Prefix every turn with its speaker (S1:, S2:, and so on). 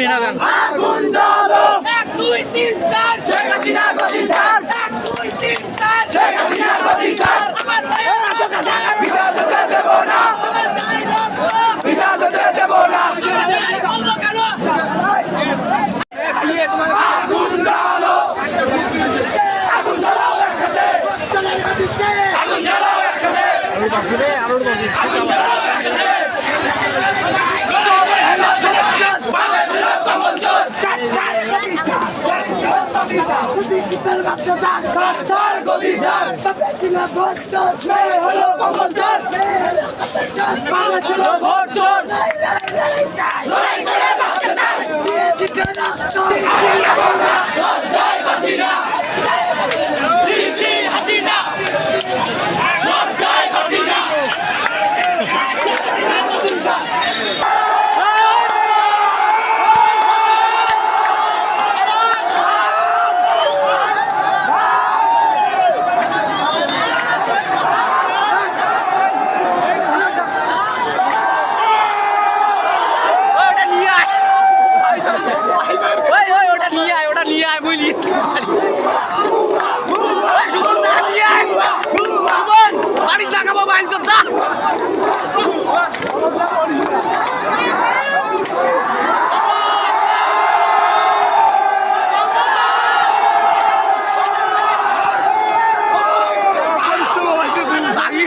S1: তুমি না দেন
S2: আগুন জ্বালো
S3: 1 2 3 4
S2: শেখ হাসিনা গদি স্যার
S3: 1 2 3 4
S2: শেখ হাসিনা গদি স্যার
S3: আমার ভাইয়ের
S2: বিচার হতে দেব না
S3: আমার ভাই রক্ত
S2: বিচার হতে দেব না
S3: আমার ভাই বললো কেন
S2: আগুন জ্বালো আগুন জ্বালাও একসাথে আগুন জ্বালাও একসাথে আগুন জ্বালাও একসাথে বাংলাদেশের কমল চোর স্যার গদি স্যার মেয়ে হলো কমল চোর বাংলাদেশের ভোট চোর লড়াই করে বাঁচতে চাই লজ্জায় বাঁচি না জি জি হাসিনা লজ্জায় বাঁচি না
S1: ওটা নিয়ে আয় বুঝলি